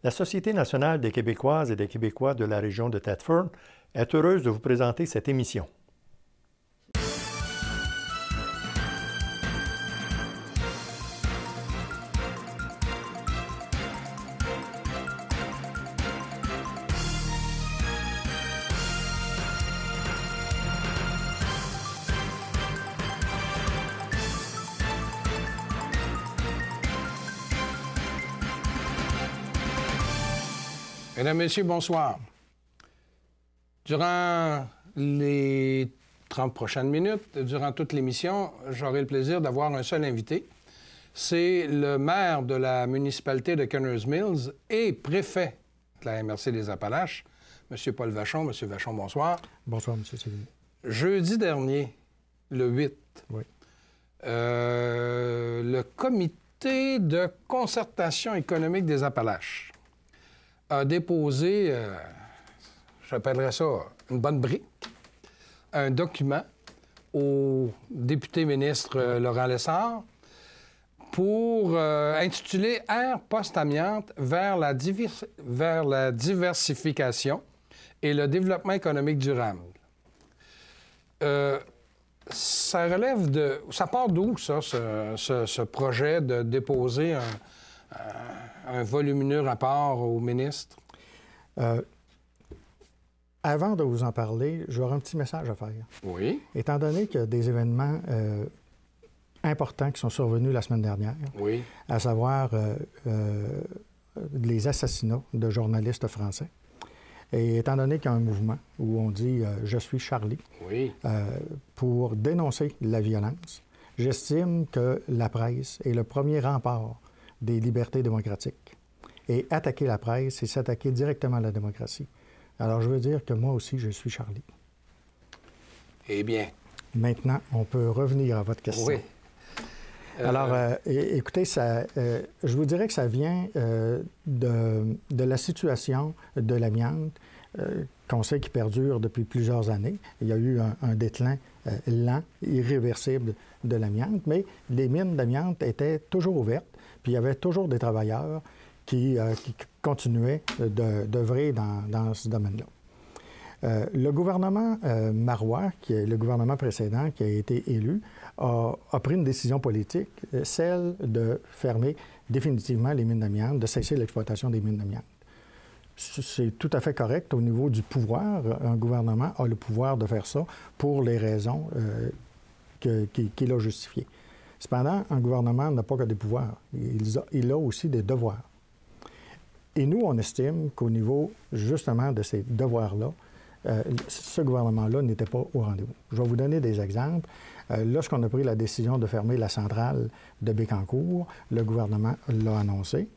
La Société nationale des Québécoises et des Québécois de la région de Thetford est heureuse de vous présenter cette émission. Mesdames, Messieurs, bonsoir. Durant les 30 prochaines minutes, durant toute l'émission, j'aurai le plaisir d'avoir un seul invité. C'est le maire de la municipalité de Kerners Mills et préfet de la MRC des Appalaches, M. Paul Vachon. M. Vachon, bonsoir. Bonsoir, M. Sévigny. Jeudi dernier, le 8, oui. Le Comité de concertation économique des Appalaches a déposé, j'appellerais ça une bonne brique, un document au député ministre Laurent Lessard pour intituler « Air post-amiante vers la diversification et le développement économique durable ». Ça relève de... Ça part d'où, ça, ce projet de déposer un volumineux rapport au ministre? Avant de vous en parler, j'aurais un petit message à faire. Oui. Étant donné qu'il y a des événements importants qui sont survenus la semaine dernière, oui. À savoir les assassinats de journalistes français, et étant donné qu'il y a un mouvement où on dit « Je suis Charlie oui. », pour dénoncer la violence, j'estime que la presse est le premier rempart des libertés démocratiques. Et attaquer la presse, c'est s'attaquer directement à la démocratie. Alors, je veux dire que moi aussi, je suis Charlie. Eh bien. Maintenant, on peut revenir à votre question. Oui. Alors, écoutez, ça, je vous dirais que ça vient de la situation de l'amiante qu'on sait qui perdure depuis plusieurs années. Il y a eu un déclin lent, irréversible de l'amiante, mais les mines d'amiante étaient toujours ouvertes. Puis il y avait toujours des travailleurs qui continuaient d'œuvrer dans ce domaine-là. Le gouvernement Marois, qui est le gouvernement précédent qui a été élu, a pris une décision politique, celle de fermer définitivement les mines d'amiante, de cesser l'exploitation des mines d'amiante. C'est tout à fait correct au niveau du pouvoir. Un gouvernement a le pouvoir de faire ça pour les raisons qu'il a justifiées. Cependant, un gouvernement n'a pas que des pouvoirs. Il a aussi des devoirs. Et nous, on estime qu'au niveau, justement, de ces devoirs-là, ce gouvernement-là n'était pas au rendez-vous. Je vais vous donner des exemples. Lorsqu'on a pris la décision de fermer la centrale de Bécancour, le gouvernement l'a annoncé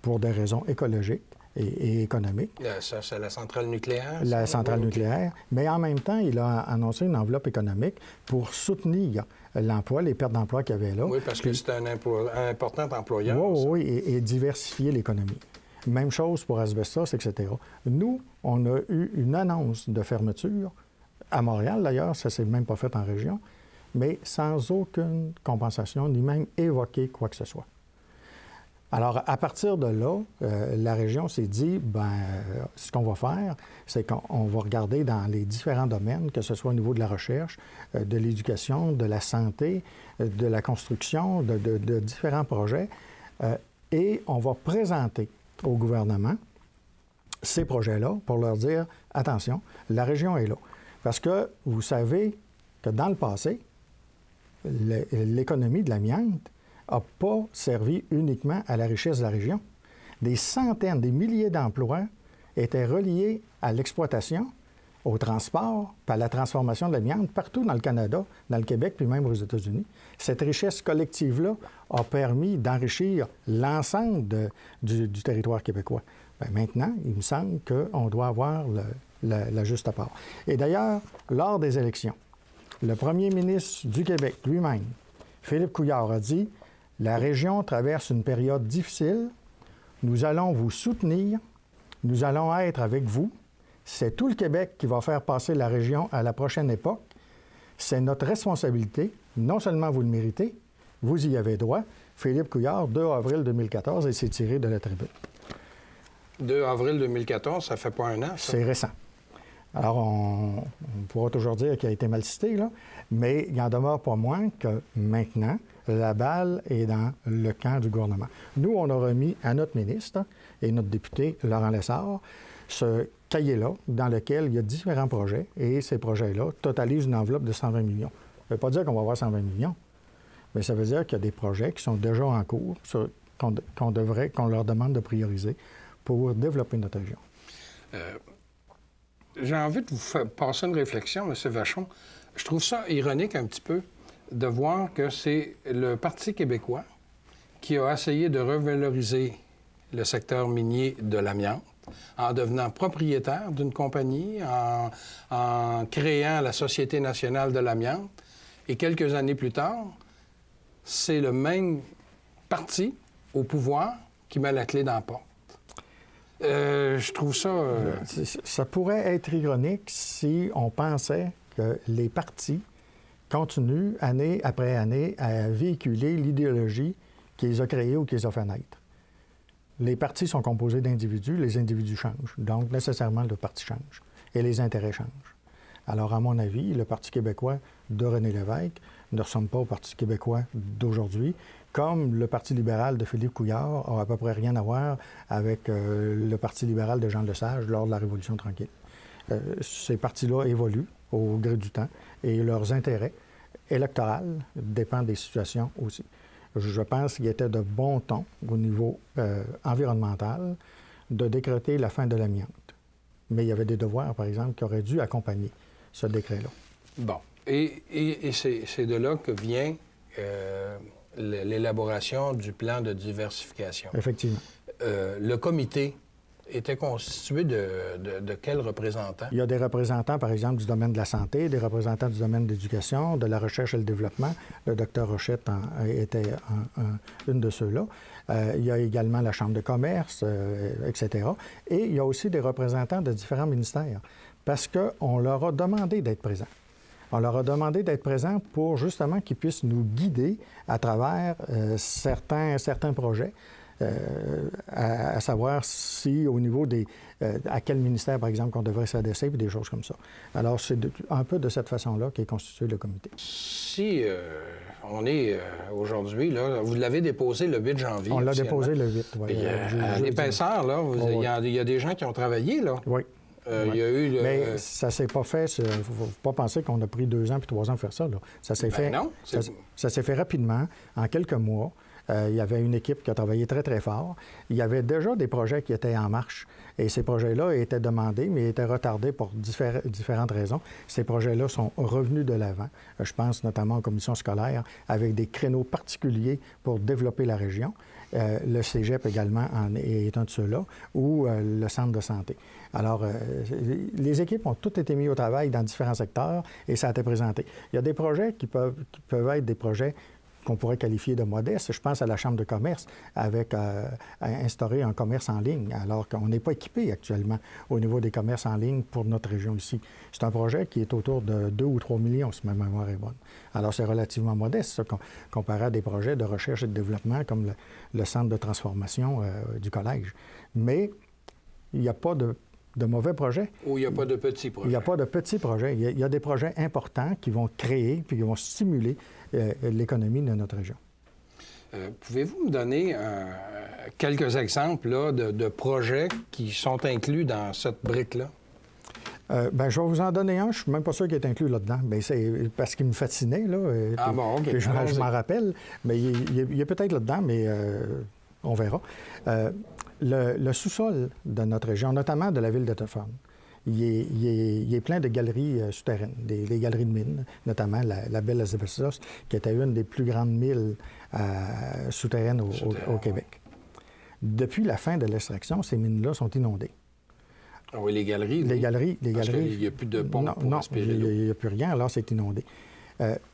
pour des raisons écologiques et économiques. Ça, c'est la centrale nucléaire? La centrale nucléaire. Mais en même temps, il a annoncé une enveloppe économique pour soutenir l'emploi, les pertes d'emploi qu'il y avait là. Oui, parce que c'est un important employeur. Oui, et diversifier l'économie. Même chose pour Asbestos, etc. Nous, on a eu une annonce de fermeture, à Montréal d'ailleurs, ça ne s'est même pas fait en région, mais sans aucune compensation, ni même évoquer quoi que ce soit. Alors, à partir de là, la région s'est dit, ce qu'on va faire, c'est qu'on va regarder dans les différents domaines, que ce soit au niveau de la recherche, de l'éducation, de la santé, de la construction, de différents projets, et on va présenter au gouvernement ces projets-là pour leur dire, attention, la région est là. Parce que vous savez que dans le passé, l'économie de l'amiante n'a pas servi uniquement à la richesse de la région. Des centaines, des milliers d'emplois étaient reliés à l'exploitation, au transport, puis à la transformation de l'amiante partout dans le Canada, dans le Québec, puis même aux États-Unis. Cette richesse collective-là a permis d'enrichir l'ensemble du territoire québécois. Maintenant, il me semble qu'on doit avoir la juste part. Et d'ailleurs, lors des élections, le premier ministre du Québec lui-même, Philippe Couillard, a dit « La région traverse une période difficile. Nous allons vous soutenir. Nous allons être avec vous. C'est tout le Québec qui va faire passer la région à la prochaine époque. C'est notre responsabilité. Non seulement vous le méritez, vous y avez droit. » Philippe Couillard, 2 avril 2014, et s'est tiré de la tribune. 2 avril 2014, ça fait pas un an, ça? C'est récent. Alors, on pourra toujours dire qu'il a été mal cité, là, mais il n'en demeure pas moins que maintenant, la balle est dans le camp du gouvernement. Nous, on a remis à notre ministre et notre député, Laurent Lessard, ce cahier-là dans lequel il y a différents projets, et ces projets-là totalisent une enveloppe de 120 millions. Ça ne veut pas dire qu'on va avoir 120 millions, mais ça veut dire qu'il y a des projets qui sont déjà en cours, qu'on leur demande de prioriser pour développer notre région. J'ai envie de vous faire passer une réflexion, M. Vachon. Je trouve ça ironique un petit peu de voir que c'est le Parti québécois qui a essayé de revaloriser le secteur minier de l'amiante en devenant propriétaire d'une compagnie, en créant la Société nationale de l'amiante. Et quelques années plus tard, c'est le même parti au pouvoir qui met la clé dans la porte. Je trouve ça... Ça pourrait être ironique si on pensait que les partis continuent, année après année, à véhiculer l'idéologie qui les a créés ou qui les a fait naître. Les partis sont composés d'individus, les individus changent. Donc, nécessairement, le parti change et les intérêts changent. Alors, à mon avis, le Parti québécois de René Lévesque ne ressemble pas au Parti québécois d'aujourd'hui, comme le Parti libéral de Philippe Couillard a à peu près rien à voir avec le Parti libéral de Jean Lesage lors de la Révolution tranquille. Ces partis-là évoluent au gré du temps et leurs intérêts électoraux dépendent des situations aussi. Je pense qu'il était de bon ton au niveau environnemental de décréter la fin de l'amiante. Mais il y avait des devoirs, par exemple, qui auraient dû accompagner ce décret-là. Bon. Et c'est de là que vient l'élaboration du plan de diversification. Effectivement. Le comité était constitué de quels représentants? Il y a des représentants, par exemple, du domaine de la santé, des représentants du domaine de l'éducation, de la recherche et le développement. Le docteur Rochette était une de ceux-là. Il y a également la Chambre de commerce, etc. Et il y a aussi des représentants de différents ministères, parce qu'on leur a demandé d'être présents. On leur a demandé d'être présents pour justement qu'ils puissent nous guider à travers certains projets, à savoir si au niveau des... à quel ministère, par exemple, qu'on devrait s'adresser, puis des choses comme ça. Alors, c'est un peu de cette façon-là qu'est constitué le comité. Si on est aujourd'hui, là, vous l'avez déposé le 8 janvier. On l'a déposé le 8, oui. À l'épaisseur, là, il y a des gens qui ont travaillé, là. Oui. Il y a eu Mais ça ne s'est pas fait. Il ne faut pas penser qu'on a pris 2 ans puis 3 ans à faire ça. Là. Ça s'est fait. Non. Ça s'est fait rapidement, en quelques mois. Il y avait une équipe qui a travaillé très, très fort. Il y avait déjà des projets qui étaient en marche. Et ces projets-là étaient demandés, mais étaient retardés pour différentes raisons. Ces projets-là sont revenus de l'avant. Je pense notamment aux commissions scolaires, avec des créneaux particuliers pour développer la région. Le cégep également est un de ceux-là, ou le centre de santé. Alors, les équipes ont toutes été mises au travail dans différents secteurs et ça a été présenté. Il y a des projets qui peuvent être des projets qu'on pourrait qualifier de modestes. Je pense à la Chambre de commerce avec instaurer un commerce en ligne, alors qu'on n'est pas équipé actuellement au niveau des commerces en ligne pour notre région ici. C'est un projet qui est autour de 2 ou 3 millions, si ma mémoire est bonne. Alors, c'est relativement modeste, ça, comparé à des projets de recherche et de développement comme le centre de transformation du collège. Mais il n'y a pas de mauvais projets. Ou il n'y a pas de petits projets. Il n'y a pas de petits projets. Il y a des projets importants qui vont créer puis qui vont stimuler l'économie de notre région. Pouvez-vous me donner quelques exemples là, de projets qui sont inclus dans cette brique-là? Bien, je vais vous en donner un. Je ne suis même pas sûr qu'il est inclus là-dedans. Bien, c'est parce qu'il me fascinait, là. Bon, OK. Je m'en rappelle. Mais il est peut-être là-dedans, mais on verra. Le sous-sol de notre région, notamment de la ville de Tufton, il est plein de galeries souterraines, des galeries de mines, notamment la belle Asbestos, qui était une des plus grandes mines souterraines au Québec. Depuis la fin de l'extraction, ces mines-là sont inondées. Ah oui, les galeries. Les galeries. Parce qu'il n'y a plus de pompe pour aspirer l'eau. Il n'y a plus rien, alors c'est inondé.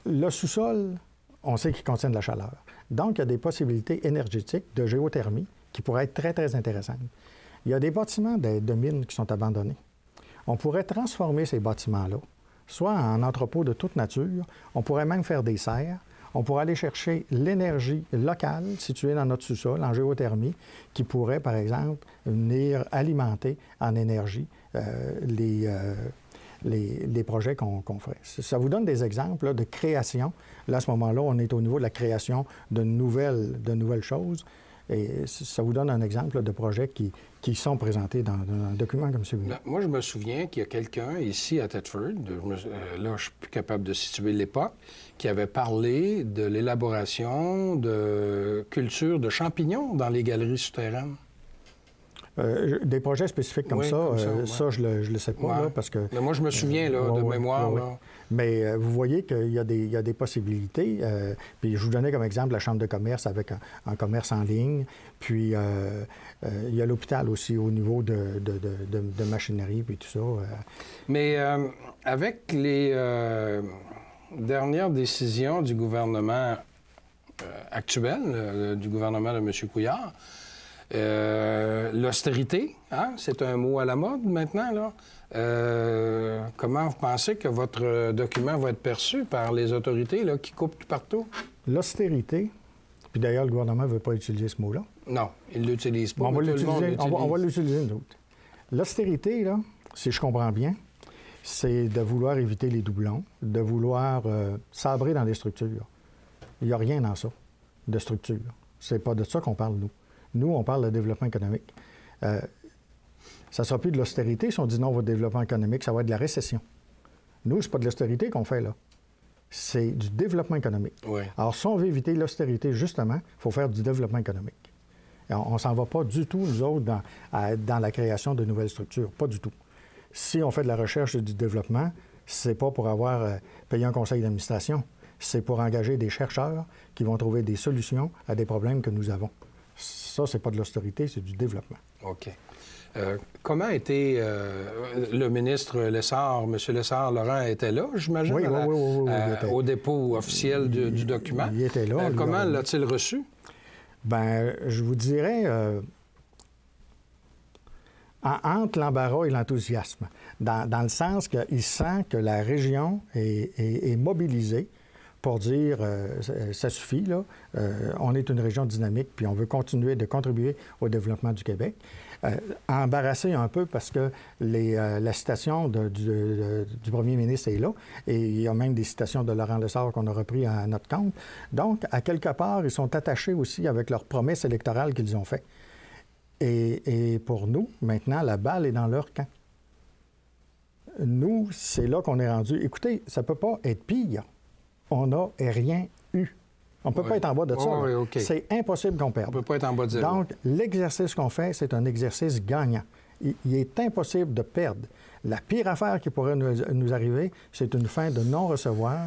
Le sous-sol, on sait qu'il contient de la chaleur. Donc, il y a des possibilités énergétiques de géothermie qui pourraient être très, très intéressantes. Il y a des bâtiments de mines qui sont abandonnés. On pourrait transformer ces bâtiments-là, soit en entrepôts de toute nature, on pourrait même faire des serres, on pourrait aller chercher l'énergie locale située dans notre sous-sol, en géothermie, qui pourrait, par exemple, venir alimenter en énergie les projets qu'on ferait. Ça vous donne des exemples là, de création. Là, à ce moment-là, on est au niveau de la création de nouvelles choses. Et ça vous donne un exemple là, de projets qui sont présentés dans un document comme celui-là. Moi, je me souviens qu'il y a quelqu'un ici à Thetford, là, je ne suis plus capable de situer l'époque, qui avait parlé de l'élaboration de culture de champignons dans les galeries souterraines. Des projets spécifiques comme ça, ça, je le sais pas, là, parce que... Mais moi, je me souviens, là, de mémoire. Là. Mais vous voyez qu'il y a des possibilités. Puis je vous donnais comme exemple la Chambre de commerce avec un commerce en ligne. Puis il y a l'hôpital aussi au niveau de machinerie, puis tout ça. Mais avec les dernières décisions du gouvernement actuel, du gouvernement de M. Couillard, l'austérité, hein? C'est un mot à la mode maintenant, là. Comment vous pensez que votre document va être perçu par les autorités là, qui coupent tout partout? L'austérité, puis d'ailleurs, le gouvernement ne veut pas utiliser ce mot-là. Non, il ne l'utilise pas. On va l'utiliser, nous autres. L'austérité, là, si je comprends bien, c'est de vouloir éviter les doublons, de vouloir sabrer dans les structures. Il n'y a rien dans ça, de structure. C'est pas de ça qu'on parle, nous. Nous, on parle de développement économique. Ça ne sera plus de l'austérité si on dit non au développement économique, ça va être de la récession. Nous, c'est pas de l'austérité qu'on fait là. C'est du développement économique. Oui. Alors, si on veut éviter l'austérité, justement, il faut faire du développement économique. Et on ne s'en va pas du tout, nous autres, dans la création de nouvelles structures. Pas du tout. Si on fait de la recherche et du développement, c'est pas pour avoir payé un conseil d'administration. C'est pour engager des chercheurs qui vont trouver des solutions à des problèmes que nous avons. Ça, c'est pas de l'austérité, c'est du développement. OK. Comment était le ministre Lessard? M. Lessard-Laurent était là, j'imagine, oui, au dépôt officiel du document. Il était là. Comment l'a-t-il reçu? Bien, je vous dirais, entre l'embarras et l'enthousiasme, dans le sens qu'il sent que la région est mobilisée pour dire ça suffit, là, on est une région dynamique, puis on veut continuer de contribuer au développement du Québec. Embarrassé un peu parce que la citation du premier ministre est là, et il y a même des citations de Laurent Lessard qu'on a repris à notre compte. Donc, à quelque part, ils sont attachés aussi avec leurs promesses électorales qu'ils ont faites. Et pour nous, maintenant, la balle est dans leur camp. Nous, c'est là qu'on est rendu. Écoutez, ça ne peut pas être pire. On n'a rien eu. On ne peut pas être en bas de ça. Okay. C'est impossible qu'on perde. On ne peut pas être en bas de zéro. Donc, l'exercice qu'on fait, c'est un exercice gagnant. Il est impossible de perdre. La pire affaire qui pourrait nous arriver, c'est une fin de non-recevoir.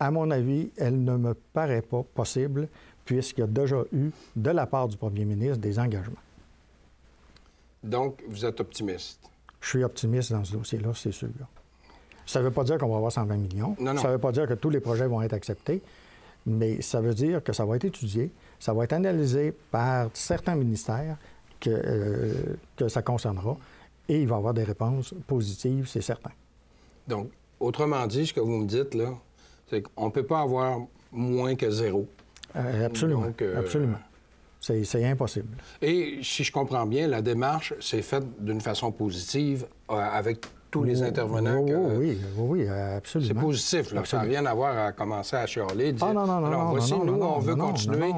À mon avis, elle ne me paraît pas possible, puisqu'il y a déjà eu, de la part du premier ministre, des engagements. Donc, vous êtes optimiste? Je suis optimiste dans ce dossier-là, c'est sûr. Ça ne veut pas dire qu'on va avoir 120 millions. Non. Ça ne veut pas dire que tous les projets vont être acceptés, mais ça veut dire que ça va être étudié, ça va être analysé par certains ministères que ça concernera, et il va y avoir des réponses positives, c'est certain. Donc, autrement dit, ce que vous me dites, là, c'est qu'on ne peut pas avoir moins que zéro. Absolument. Donc, absolument. C'est impossible. Et si je comprends bien, la démarche s'est faite d'une façon positive avec tous les intervenants. Oui, absolument. C'est positif, là. Ça n'a rien à voir à commencer à chialer. Dire, non. Voici, on veut continuer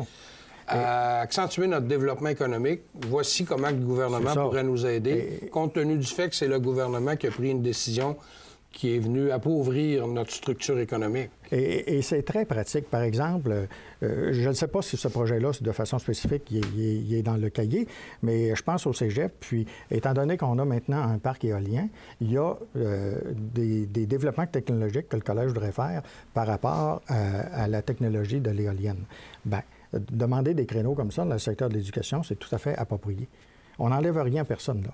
à accentuer notre développement économique. Voici comment le gouvernement pourrait nous aider, compte tenu du fait que c'est le gouvernement qui a pris une décision qui est venue appauvrir notre structure économique. Et c'est très pratique. Par exemple, je ne sais pas si ce projet-là, de façon spécifique, il est dans le cahier, mais je pense au cégep. Puis, étant donné qu'on a maintenant un parc éolien, il y a des développements technologiques que le collège voudrait faire par rapport à la technologie de l'éolienne. Bien, demander des créneaux comme ça dans le secteur de l'éducation, c'est tout à fait approprié. On n'enlève rien à personne, là.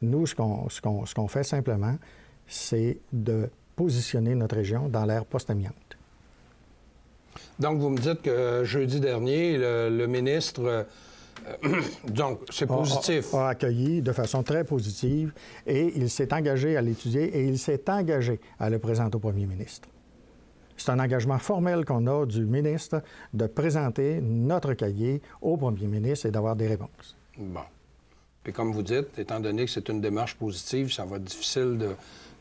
Nous, ce qu'on fait simplement, c'est de positionner notre région dans l'ère post-amiante. Donc, vous me dites que jeudi dernier, le ministre, donc, c'est positif. A accueilli de façon très positive et il s'est engagé à l'étudier et il s'est engagé à le présenter au premier ministre. C'est un engagement formel qu'on a du ministre de présenter notre cahier au premier ministre et d'avoir des réponses. Bon. Puis comme vous dites, étant donné que c'est une démarche positive, ça va être difficile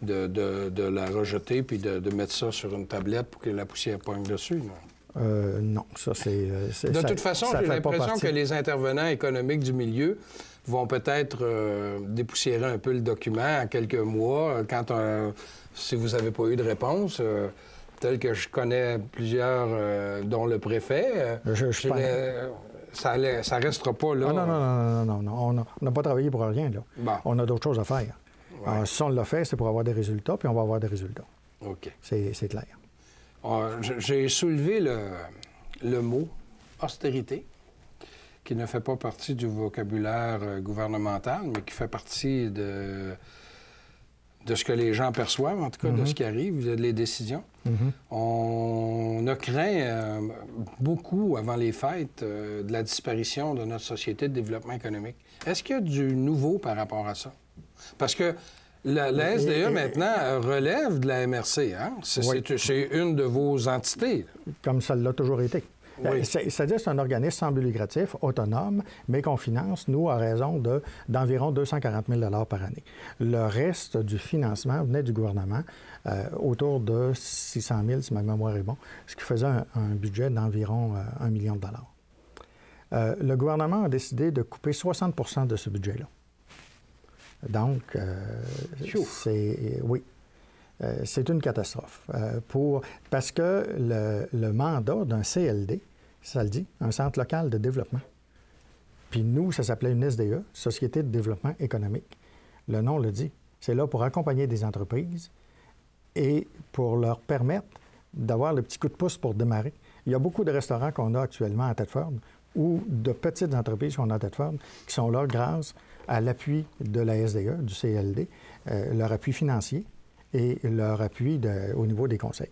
de la rejeter puis de mettre ça sur une tablette pour que la poussière pogne dessus, non? Non, ça c'est... De toute façon, j'ai l'impression que les intervenants économiques du milieu vont peut-être dépoussiérer un peu le document en quelques mois, si vous n'avez pas eu de réponse, tel que je connais plusieurs, dont le préfet. Ça restera pas là. Non. On n'a pas travaillé pour rien, là. Bon. On a d'autres choses à faire. Ouais. Alors, si on l'a fait, c'est pour avoir des résultats, puis on va avoir des résultats. OK. C'est clair. J'ai soulevé le mot austérité, qui ne fait pas partie du vocabulaire gouvernemental, mais qui fait partie de ce que les gens perçoivent, en tout cas, de ce qui arrive, les décisions. On a craint beaucoup, avant les fêtes, de la disparition de notre société de développement économique. Est-ce qu'il y a du nouveau par rapport à ça? Parce que la SDE, maintenant, relève de la MRC, hein? C'est une de vos entités. Comme ça l'a toujours été. Oui. C'est-à-dire que c'est un organisme sans but lucratif, autonome, mais qu'on finance, nous, à raison d'environ 240 000 par année. Le reste du financement venait du gouvernement, autour de 600 000, si ma mémoire est bonne, ce qui faisait un budget d'environ 1 million de dollars. Le gouvernement a décidé de couper 60 de ce budget-là. Donc, c'est une catastrophe. Parce que le mandat d'un CLD, ça le dit, un centre local de développement. Puis nous, ça s'appelait une SDE, Société de développement économique. Le nom le dit. C'est là pour accompagner des entreprises et pour leur permettre d'avoir le petit coup de pouce pour démarrer. Il y a beaucoup de restaurants qu'on a actuellement à Thetford ou de petites entreprises qu'on a à Thetford qui sont là grâce à l'appui de la SDE, du CLD, leur appui financier et leur appui au niveau des conseils.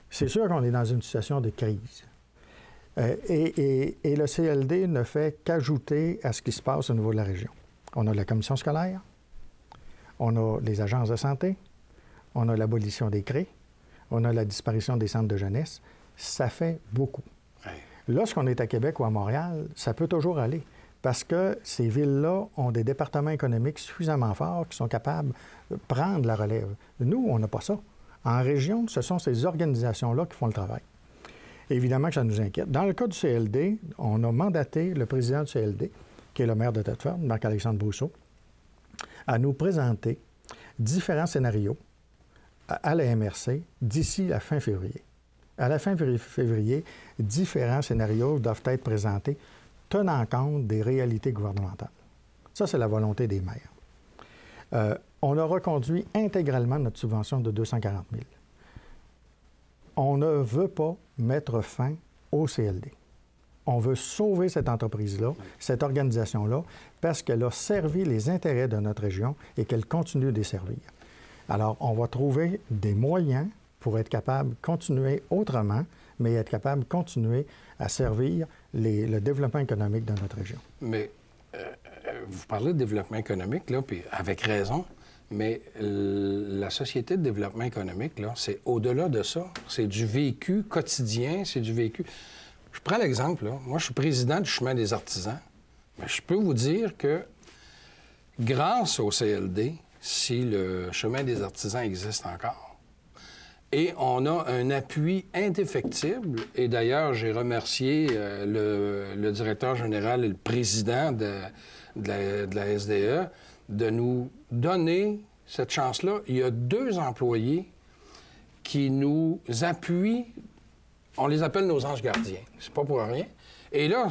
C'est sûr qu'on est dans une situation de crise. Et le CLD ne fait qu'ajouter à ce qui se passe au niveau de la région. On a la commission scolaire, on a les agences de santé, on a l'abolition des CRE, on a la disparition des centres de jeunesse. Ça fait beaucoup. Lorsqu'on est à Québec ou à Montréal, ça peut toujours aller. Parce que ces villes-là ont des départements économiques suffisamment forts qui sont capables de prendre la relève. Nous, on n'a pas ça. En région, ce sont ces organisations-là qui font le travail. Évidemment que ça nous inquiète. Dans le cas du CLD, on a mandaté le président du CLD, qui est le maire de Thetford, Marc-Alexandre Brousseau, à nous présenter différents scénarios à la MRC d'ici la fin février. À la fin février, différents scénarios doivent être présentés tenant compte des réalités gouvernementales. Ça, c'est la volonté des maires. On a reconduit intégralement notre subvention de 240 000. On ne veut pas mettre fin au CLD. On veut sauver cette entreprise-là, cette organisation-là, parce qu'elle a servi les intérêts de notre région et qu'elle continue de les servir. Alors, on va trouver des moyens pour être capable de continuer autrement, mais être capable de continuer à servir le développement économique de notre région. Mais vous parlez de développement économique, là, puis avec raison, mais la société de développement économique, là, c'est au-delà de ça. C'est du vécu quotidien, c'est du vécu... Je prends l'exemple, là. Moi, je suis président du chemin des artisans. Mais je peux vous dire que grâce au CLD, si le chemin des artisans existe encore, et on a un appui indéfectible. Et d'ailleurs, j'ai remercié le directeur général et le président de la SDE de nous donner cette chance-là. Il y a 2 employés qui nous appuient. On les appelle nos anges gardiens. C'est pas pour rien. Et là,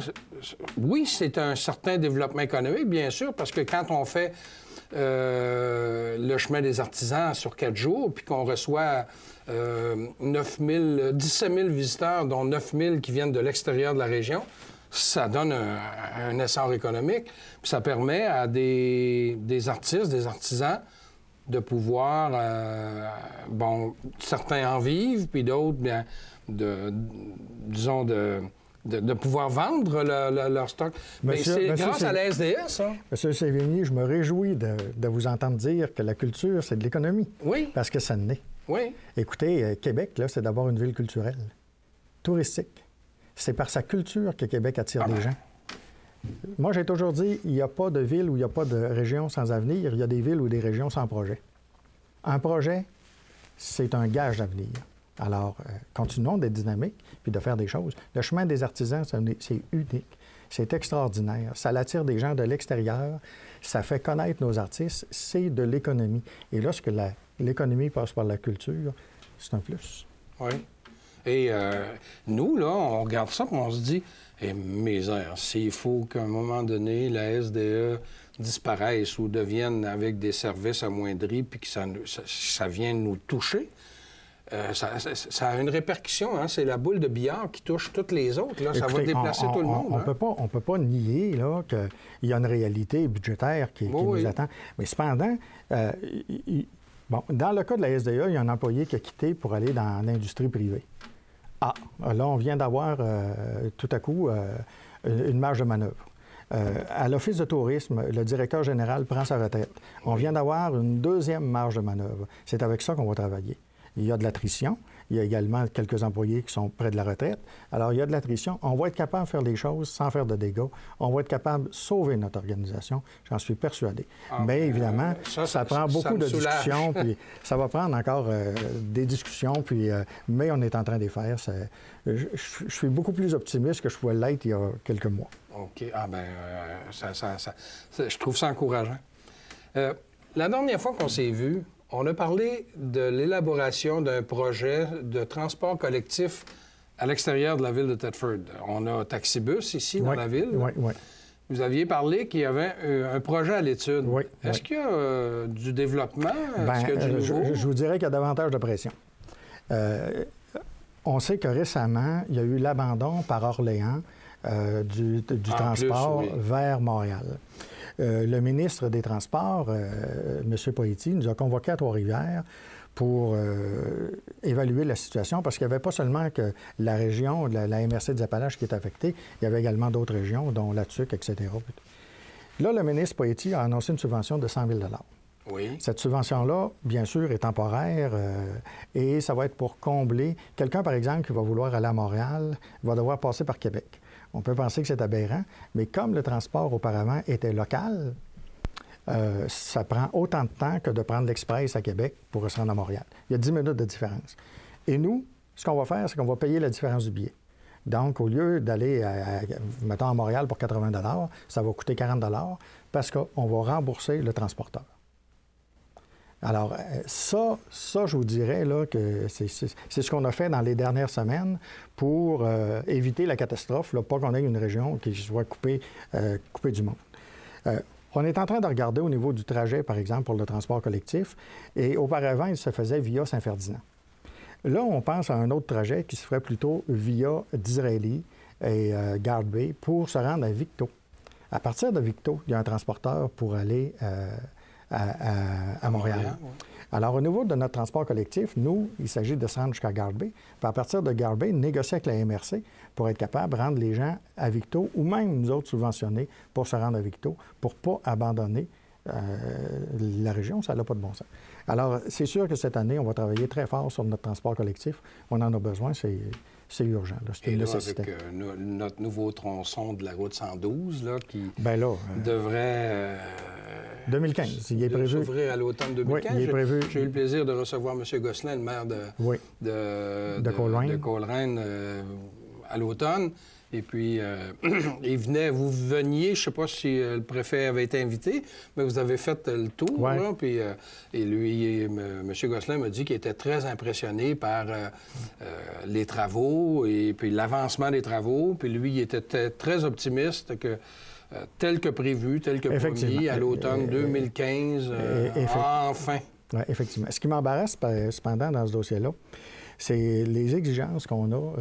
oui, c'est un certain développement économique, bien sûr, parce que quand on fait le chemin des artisans sur 4 jours, puis qu'on reçoit 17 000 visiteurs, dont 9 000 qui viennent de l'extérieur de la région, ça donne un essor économique. Puis ça permet à des artistes, des artisans, de pouvoir, certains en vivent, puis d'autres, bien, de pouvoir vendre leur stock. Mais c'est grâce à la SDE, ça. Monsieur Sévigny, je me réjouis de vous entendre dire que la culture, c'est de l'économie. Oui. Parce que ça l'est. Oui. Écoutez, Québec, là, c'est d'abord une ville culturelle, touristique. C'est par sa culture que Québec attire des gens. Moi, j'ai toujours dit, il n'y a pas de ville où il n'y a pas de région sans avenir, il y a des villes ou des régions sans projet. Un projet, c'est un gage d'avenir. Alors, continuons d'être dynamiques puis de faire des choses. Le chemin des artisans, c'est unique. C'est extraordinaire. Ça attire des gens de l'extérieur. Ça fait connaître nos artistes. C'est de l'économie. Et lorsque l'économie passe par la culture, c'est un plus. Oui. Et nous, là, on regarde ça et on se dit, misère, s'il faut qu'à un moment donné, la SDE disparaisse ou devienne avec des services amoindris puis que ça vienne nous toucher, ça a une répercussion, hein? C'est la boule de billard qui touche toutes les autres. Là. Écoutez, ça va déplacer tout le monde. On peut pas nier qu'il y a une réalité budgétaire qui nous attend. Mais cependant, dans le cas de la SDE, il y a un employé qui a quitté pour aller dans l'industrie privée. Ah, là, on vient d'avoir tout à coup une marge de manœuvre. À l'Office de tourisme, le directeur général prend sa retraite. On vient d'avoir une deuxième marge de manœuvre. C'est avec ça qu'on va travailler. Il y a de l'attrition. Il y a également quelques employés qui sont près de la retraite. Alors, il y a de l'attrition. On va être capable de faire des choses sans faire de dégâts. On va être capable de sauver notre organisation. J'en suis persuadé. Mais évidemment, ça prend beaucoup de discussions. Puis ça va prendre encore des discussions. Puis, mais on est en train de les faire. Je suis beaucoup plus optimiste que je pouvais l'être il y a quelques mois. OK. Ah bien, je trouve ça encourageant. La dernière fois qu'on s'est vu, on a parlé de l'élaboration d'un projet de transport collectif à l'extérieur de la ville de Thetford. On a Taxibus ici, dans la ville. Oui. Vous aviez parlé qu'il y avait un projet à l'étude. Oui. Est-ce qu'il y a du développement? Est-ce qu'il y a du nouveau? Je vous dirais qu'il y a davantage de pression. On sait que récemment, il y a eu l'abandon par Orléans du transport vers Montréal. Le ministre des Transports, M. Poitiers, nous a convoqués à Trois-Rivières pour évaluer la situation, parce qu'il n'y avait pas seulement que la région, la MRC des Appalaches qui est affectée, il y avait également d'autres régions, dont la TUC, etc. Là, le ministre Poitiers a annoncé une subvention de 100 000 $. Oui. Cette subvention-là, bien sûr, est temporaire et ça va être pour combler. Quelqu'un, par exemple, qui va vouloir aller à Montréal, va devoir passer par Québec. On peut penser que c'est aberrant, mais comme le transport auparavant était local, ça prend autant de temps que de prendre l'Express à Québec pour se rendre à Montréal. Il y a 10 minutes de différence. Et nous, ce qu'on va faire, c'est qu'on va payer la différence du billet. Donc, au lieu d'aller, mettons, à Montréal pour 80 $, ça va coûter 40 $ parce qu'on va rembourser le transporteur. Alors, ça, je vous dirais là, que c'est ce qu'on a fait dans les dernières semaines pour éviter la catastrophe, là, pas qu'on ait une région qui soit coupée du monde. On est en train de regarder au niveau du trajet, par exemple, pour le transport collectif, et auparavant, il se faisait via Saint-Ferdinand. Là, on pense à un autre trajet qui se ferait plutôt via Disraeli et Garde Bay pour se rendre à Victo. À partir de Victo, il y a un transporteur pour aller à Montréal. Oui. Alors, au niveau de notre transport collectif, nous, il s'agit de se rendre jusqu'à Garde Bay. Puis à partir de Garde Bay, négocier avec la MRC pour être capable de rendre les gens à Victo, ou même nous autres subventionnés pour se rendre à Victo, pour ne pas abandonner la région. Ça n'a pas de bon sens. Alors, c'est sûr que cette année, on va travailler très fort sur notre transport collectif. On en a besoin, c'est urgent. C'est une nécessité. Avec notre nouveau tronçon de la route 112, là, qui devrait... 2015, il est prévu. S'ouvrir à l'automne 2015. Oui, il est prévu. J'ai eu le plaisir de recevoir M. Gosselin, le maire de Coleraine, à l'automne. Et puis, vous veniez, je ne sais pas si le préfet avait été invité, mais vous avez fait le tour. Ouais. Là, puis, et lui, M. Gosselin m'a dit qu'il était très impressionné par les travaux et puis l'avancement des travaux. Puis lui, il était très optimiste que tel que prévu, tel que promis, à l'automne 2015, enfin. Oui, effectivement. Ce qui m'embarrasse, cependant, dans ce dossier-là, c'est les exigences qu'on a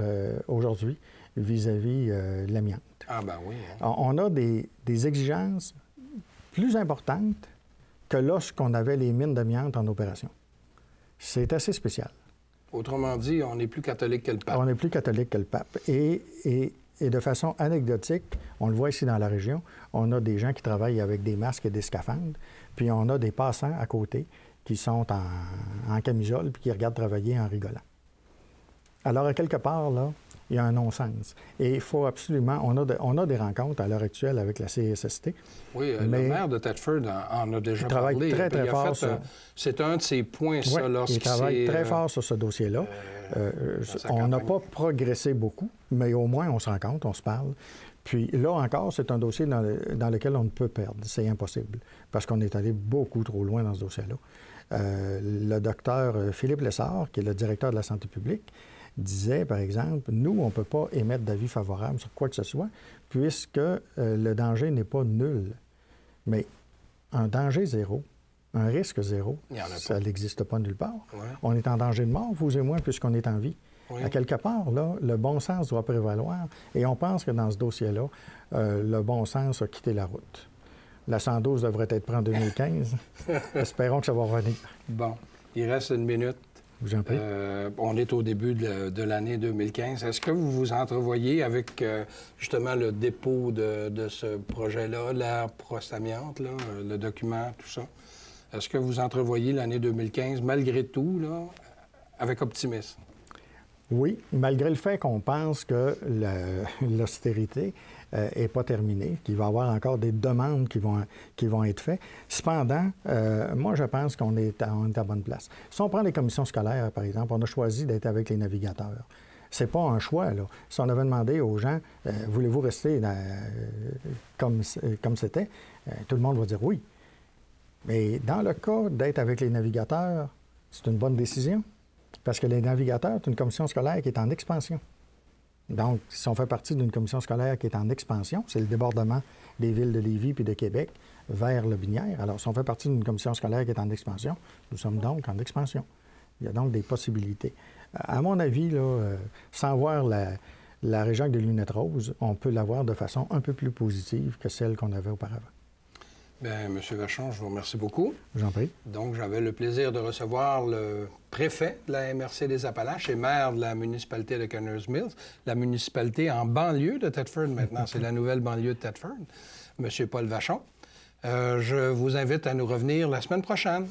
aujourd'hui vis-à-vis de l'amiante. Ah ben oui. Hein. On a des exigences plus importantes que lorsqu'on avait les mines d'amiante en opération. C'est assez spécial. Autrement dit, on est plus catholique que le pape. On est plus catholique que le pape. Et de façon anecdotique, on le voit ici dans la région, on a des gens qui travaillent avec des masques et des scaphandres, puis on a des passants à côté qui sont en camisole puis qui regardent travailler en rigolant. Alors, à quelque part, là, il y a un non-sens. Et il faut absolument... On a des rencontres à l'heure actuelle avec la CSST. Oui, le maire de Thetford en a déjà parlé. Il travaille très fort sur... C'est un de ses points, ça, lorsqu'il il travaille très fort sur ce dossier-là. On n'a pas progressé beaucoup, mais au moins, on se rencontre, on se parle. Puis là encore, c'est un dossier dans lequel on ne peut perdre. C'est impossible, parce qu'on est allé beaucoup trop loin dans ce dossier-là. Le docteur Philippe Lessard, qui est le directeur de la santé publique, disait, par exemple, nous, on ne peut pas émettre d'avis favorable sur quoi que ce soit, puisque le danger n'est pas nul. Mais un danger zéro, un risque zéro, ça n'existe pas nulle part. Ouais. On est en danger de mort, vous et moi, puisqu'on est en vie. Oui. À quelque part, là, le bon sens doit prévaloir. Et on pense que dans ce dossier-là, le bon sens a quitté la route. La 112 devrait être prise en 2015. Espérons que ça va revenir. Bon, il reste une minute. Vous en prie. On est au début de l'année 2015. Est-ce que vous vous entrevoyez avec justement le dépôt de ce projet-là, l'aire prostamiante, là, le document, tout ça? Est-ce que vous entrevoyez l'année 2015, malgré tout, là, avec optimisme? Oui, malgré le fait qu'on pense que l'austérité n'est pas terminée, qu'il va y avoir encore des demandes qui vont être faites. Cependant, moi, je pense qu'on est à bonne place. Si on prend les commissions scolaires, par exemple, on a choisi d'être avec les navigateurs. C'est pas un choix, là. Si on avait demandé aux gens, voulez-vous rester comme c'était, tout le monde va dire oui. Mais dans le cas d'être avec les navigateurs, c'est une bonne décision. Parce que les navigateurs, c'est une commission scolaire qui est en expansion. Donc, si on fait partie d'une commission scolaire qui est en expansion, c'est le débordement des villes de Lévis puis de Québec vers le Binière. Alors, si on fait partie d'une commission scolaire qui est en expansion, nous sommes donc en expansion. Il y a donc des possibilités. À mon avis, là, sans voir la région avec des lunettes roses, on peut la voir de façon un peu plus positive que celle qu'on avait auparavant. Bien, M. Vachon, je vous remercie beaucoup. Je vous en prie. Donc, j'avais le plaisir de recevoir le préfet de la MRC des Appalaches et maire de la municipalité de Conners Mills, la municipalité en banlieue de Thetford maintenant. C'est la nouvelle banlieue de Thetford, M. Paul Vachon. Je vous invite à nous revenir la semaine prochaine.